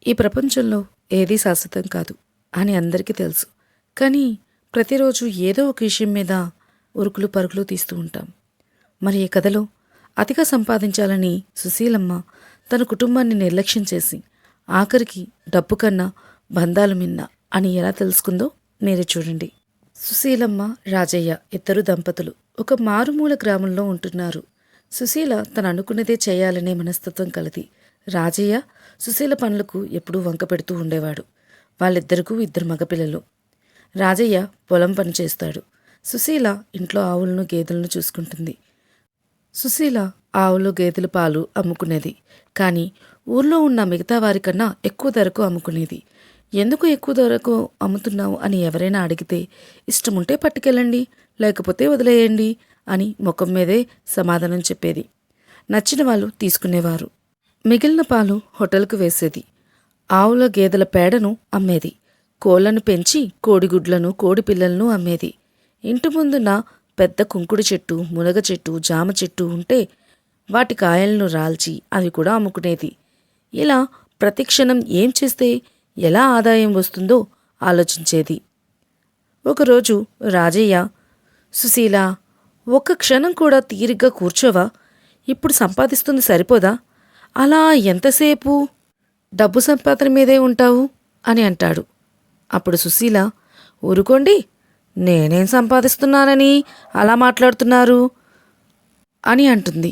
ఈ ప్రపంచంలో ఏదీ శాశ్వతం కాదు అని అందరికీ తెలుసు. కానీ ప్రతిరోజు ఏదో ఒక విషయం మీద ఉరుకులు పరుగులు తీస్తూ ఉంటాం. మరి ఈ కథలో అతిగా సంపాదించాలని సుశీలమ్మ తన కుటుంబాన్ని నిర్లక్ష్యం చేసి ఆఖరికి డబ్బు కన్నా బంధాలు మిన్న అని ఎలా తెలుసుకుందో మీరే చూడండి. సుశీలమ్మ, రాజయ్య ఇద్దరు దంపతులు ఒక మారుమూల గ్రామంలో ఉంటున్నారు. సుశీల తను అనుకున్నదే చేయాలనే మనస్తత్వం కలది. రాజయ్య సుశీల పనులకు ఎప్పుడూ వంక పెడుతూ ఉండేవాడు. వాళ్ళిద్దరికూ ఇద్దరు మగపిల్లలు. రాజయ్య పొలం పని చేస్తాడు. సుశీల ఇంట్లో ఆవులను గేదెలను చూసుకుంటుంది. సుశీల ఆవులు గేదెల పాలు అమ్ముకునేది. కానీ ఊర్లో ఉన్న మిగతా వారికన్నా ఎక్కువ ధరకు అమ్ముకునేది. ఎందుకు ఎక్కువ ధరకు అమ్ముతున్నావు అని ఎవరైనా అడిగితే ఇష్టముంటే పట్టుకెళ్ళండి, లేకపోతే వదిలేయండి అని ముఖం మీదే సమాధానం చెప్పేది. నచ్చిన వాళ్ళు తీసుకునేవారు. మిగిలిన పాలు హోటల్కు వేసేది. ఆవుల గేదెల పేడను అమ్మేది. కోళ్లను పెంచి కోడిగుడ్లను కోడి పిల్లలను అమ్మేది. ఇంటి ముందున్న పెద్ద కుంకుడు చెట్టు, మునగ చెట్టు, జామ చెట్టు ఉంటే వాటి కాయలను రాల్చి అవి కూడా అమ్ముకునేది. ఇలా ప్రతిక్షణం ఏం చేస్తే ఎలా ఆదాయం వస్తుందో ఆలోచించేది. ఒకరోజు రాజయ్య, సుశీల, ఒక్క క్షణం కూడా తీరిగ్గా కూర్చోవా? ఇప్పుడు సంపాదిస్తుంది సరిపోదా? అలా ఎంతసేపు డబ్బు సంపాదన మీదే ఉంటావు అని అంటాడు. అప్పుడు సుశీల, ఊరుకోండి, నేనేం సంపాదిస్తున్నానని అలా మాట్లాడుతున్నారు అని అంటుంది.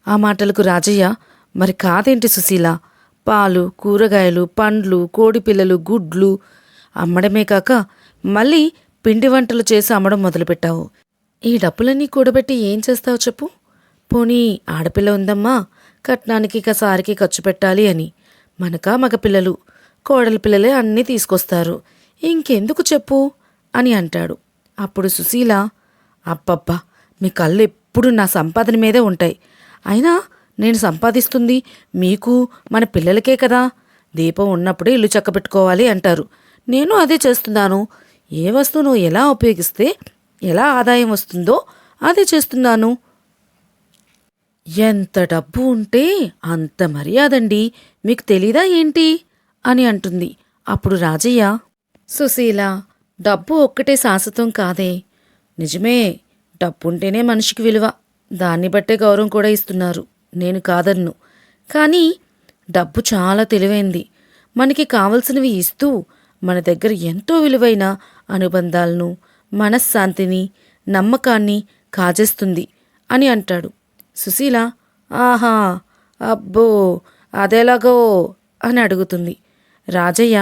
ఆ మాటలకు రాజయ్య, మరి కాదేంటి సుశీల, పాలు, కూరగాయలు, పండ్లు, కోడిపిల్లలు, గుడ్లు అమ్మడమే కాక మళ్ళీ పిండి వంటలు చేసి అమ్మడం మొదలుపెట్టావు. ఈ డబ్బులన్నీ కూడబెట్టి ఏం చేస్తావు చెప్పు? పోనీ ఆడపిల్ల ఉందమ్మా, కట్నానికి కసారికి ఖర్చు పెట్టాలి అని. మనకా మగపిల్లలు, కోడలి పిల్లలే అన్నీ తీసుకొస్తారు, ఇంకెందుకు చెప్పు అని అంటాడు. అప్పుడు సుశీల, అబ్బబ్బా, మీ కళ్ళు ఎప్పుడు నా సంపాదన మీదే ఉంటాయి. అయినా నేను సంపాదిస్తుంది మీకు మన పిల్లలకే కదా. దీపం ఉన్నప్పుడే ఇల్లు చక్కబెట్టుకోవాలి అంటారు. నేను అదే చేస్తున్నాను. ఏ వస్తువును ఎలా ఉపయోగిస్తే ఎలా ఆదాయం వస్తుందో అదే చేస్తున్నాను. ఎంత డబ్బు ఉంటే అంత మర్యాదండి, మీకు తెలీదా ఏంటి అని అంటుంది. అప్పుడు రాజయ్య, సుశీల, డబ్బు ఒక్కటే శాశ్వతం కాదే. నిజమే, డబ్బుంటేనే మనిషికి విలువ, దాన్ని బట్టే గౌరవం కూడా ఇస్తున్నారు, నేను కాదన్ను. కానీ డబ్బు చాలా తెలివైంది. మనకి కావలసినవి ఇస్తూ మన దగ్గర ఎంతో విలువైన అనుబంధాలను, మనశ్శాంతిని, నమ్మకాన్ని కాజేస్తుంది అని అంటాడు. సుశీల, ఆహా, అబ్బో, అదెలాగో అని అడుగుతుంది. రాజయ్య,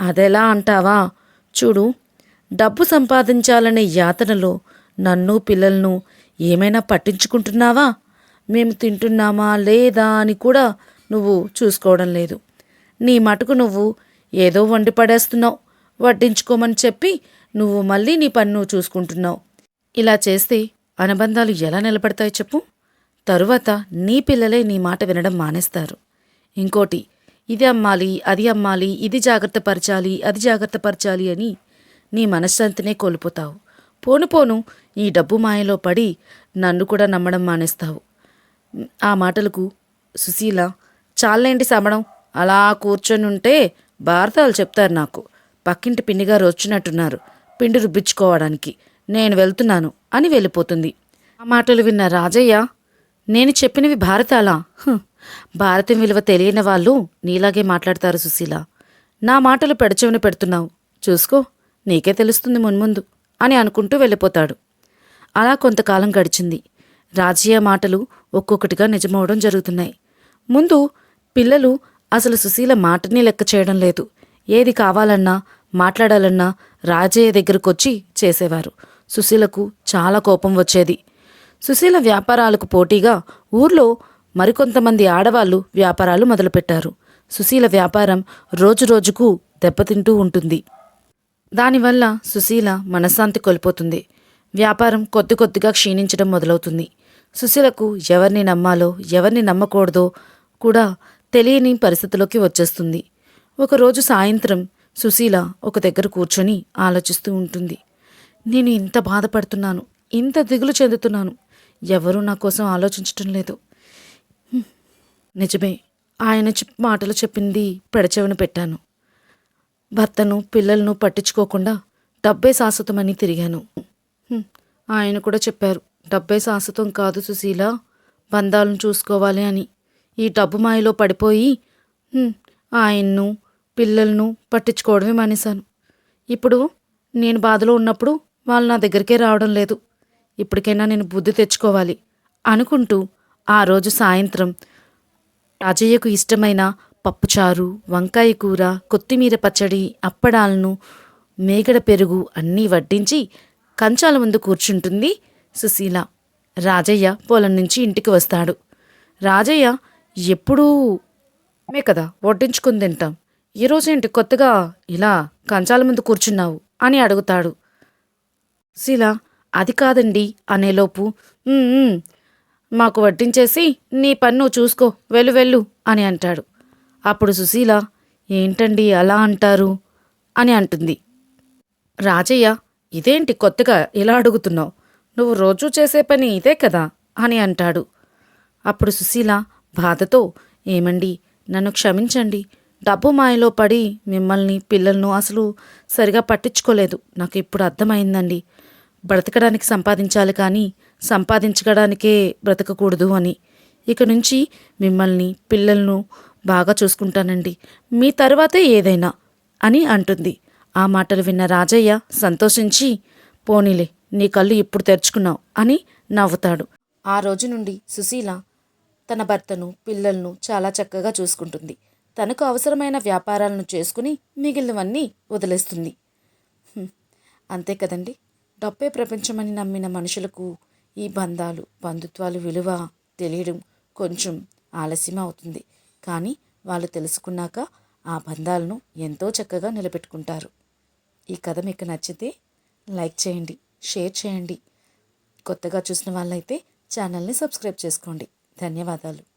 అదెలా అంటావా? చూడు, డబ్బు సంపాదించాలనే యాతనలో నన్ను పిల్లలను ఏమైనా పట్టించుకుంటున్నావా? మేము తింటున్నామా లేదా అని కూడా నువ్వు చూసుకోవడం లేదు. నీ మటుకు నువ్వు ఏదో వండి పడేస్తున్నావు. వడ్డించుకోమని చెప్పి నువ్వు మళ్ళీ నీ పని నువ్వు చూసుకుంటున్నావు. ఇలా చేస్తే అనుబంధాలు ఎలా నిలబడతాయి చెప్పు? తరువాత నీ పిల్లలే నీ మాట వినడం మానేస్తారు. ఇంకోటి, ఇది అమ్మాలి, అది అమ్మాలి, ఇది జాగ్రత్త పరచాలి, అది జాగ్రత్త పరచాలి అని నీ మనశ్శాంతినే కోల్పోతావు. పోను పోను ఈ డబ్బు మాయలో పడి నన్ను కూడా నమ్మడం మానేస్తావు. ఆ మాటలకు సుశీల, చాలేంటి సమడం, అలా కూర్చొని ఉంటే భారతాలు చెప్తారు నాకు. పక్కింటి పిన్నిగారు వచ్చినట్టున్నారు పిండి రుబ్బించుకోవడానికి, నేను వెళ్తున్నాను అని వెళ్ళిపోతుంది. ఆ మాటలు విన్న రాజయ్య, నేను చెప్పినవి భారతాలా? భారతం విలువ తెలియని వాళ్ళు నీలాగే మాట్లాడతారు సుశీల. నా మాటలు పెడచెవిన పెడుతున్నావు, చూసుకో, నీకే తెలుస్తుంది మున్ముందు అని అనుకుంటూ వెళ్ళిపోతాడు. అలా కొంతకాలం గడిచింది. రాజయ్య మాటలు ఒక్కొక్కటిగా నిజమవడం జరుగుతున్నాయి. ముందు పిల్లలు అసలు సుశీల మాటని లెక్క చేయడం లేదు. ఏది కావాలన్నా మాట్లాడాలన్నా రాజయ్య దగ్గరకొచ్చి చేసేవారు. సుశీలకు చాలా కోపం వచ్చేది. సుశీల వ్యాపారాలకు పోటీగా ఊర్లో మరికొంతమంది ఆడవాళ్లు వ్యాపారాలు మొదలుపెట్టారు. సుశీల వ్యాపారం రోజురోజుకు దెబ్బతింటూ ఉంటుంది. దానివల్ల సుశీల మనశ్శాంతి కోల్పోతుంది. వ్యాపారం కొద్ది కొద్దిగా క్షీణించడం మొదలవుతుంది. సుశీలకు ఎవరిని నమ్మాలో ఎవరిని నమ్మకూడదో కూడా తెలియని పరిస్థితిలోకి వచ్చేస్తుంది. ఒకరోజు సాయంత్రం సుశీల ఒక దగ్గర కూర్చొని ఆలోచిస్తూ ఉంటుంది. నేను ఇంత బాధపడుతున్నాను, ఇంత దిగులు చెందుతున్నాను, ఎవరూ నా కోసం ఆలోచించటం లేదు. నిజమే, ఆయన మాటలు చెప్పింది పెడచెవిన పెట్టాను. భర్తను పిల్లలను పట్టించుకోకుండా డబ్బే శాశ్వతమని తిరిగాను. ఆయన కూడా చెప్పారు, డబ్బే శాశ్వతం కాదు సుశీల, బంధాలను చూసుకోవాలి అని. ఈ డబ్బు మాయలో పడిపోయి ఆయన్ను పిల్లలను పట్టించుకోవడమే మానేశాను. ఇప్పుడు నేను బాధలో ఉన్నప్పుడు వాళ్ళు నా దగ్గరికే రావడం లేదు. ఇప్పటికైనా నేను బుద్ధి తెచ్చుకోవాలి అనుకుంటూ ఆ రోజు సాయంత్రం రాజయ్యకు ఇష్టమైన పప్పుచారు, వంకాయ కూర, కొత్తిమీర పచ్చడి, అప్పడాలను, మేగడ పెరుగు అన్నీ వడ్డించి కంచాల ముందు కూర్చుంటుంది సుశీల. రాజయ్య పొలం నుంచి ఇంటికి వస్తాడు. రాజయ్య ఎప్పుడూ మే కదా వడ్డించుకుని తింటాం, ఈరోజేంటి కొత్తగా ఇలా కంచాల ముందు కూర్చున్నావు అని అడుగుతాడు. సుశీల అది కాదండి అనేలోపు "ఉమ్, ఉమ్, మాకు వడ్డించేసి నీ పని నువ్వు చూసుకో, వెళ్ళు వెళ్ళు" అని అంటాడు. అప్పుడు సుశీల ఏంటండి అలా అంటారు అని అంటుంది. రాజయ్య ఇదేంటి కొత్తగా ఇలా అడుగుతున్నావు, నువ్వు రోజూ చేసే పని ఇదే కదా అని అంటాడు. అప్పుడు సుశీల బాధతో ఏమండి నన్ను క్షమించండి, డబ్బు మాయలో పడి మిమ్మల్ని పిల్లలను అసలు సరిగా పట్టించుకోలేదు. నాకు ఇప్పుడు అర్థమైందండి, బ్రతకడానికి సంపాదించాలి కానీ సంపాదించడానికే బ్రతకకూడదు అని. ఇక నుంచి మిమ్మల్ని పిల్లలను బాగా చూసుకుంటానండి, మీ తర్వాతే ఏదైనా అని అంటుంది. ఆ మాటలు విన్న రాజయ్య సంతోషించి పోనీలే నీ కళ్ళు ఇప్పుడు తెరుచుకున్నావు అని నవ్వుతాడు. ఆ రోజు నుండి సుశీల తన భర్తను పిల్లలను చాలా చక్కగా చూసుకుంటుంది. తనకు అవసరమైన వ్యాపారాలను చేసుకుని మిగిలినవన్నీ వదిలేస్తుంది. అంతే కదండి, డబ్బే ప్రపంచమని నమ్మిన మనుషులకు ఈ బంధాలు బంధుత్వాలు విలువ తెలియడం కొంచెం ఆలస్యం అవుతుంది. కానీ వాళ్ళు తెలుసుకున్నాక ఆ బంధాలను ఎంతో చక్కగా నిలబెట్టుకుంటారు. ఈ కథ మీకు నచ్చితే లైక్ చేయండి, షేర్ చేయండి. కొత్తగా చూసిన వాళ్ళైతే ఛానల్ని సబ్స్క్రైబ్ చేసుకోండి. ధన్యవాదాలు.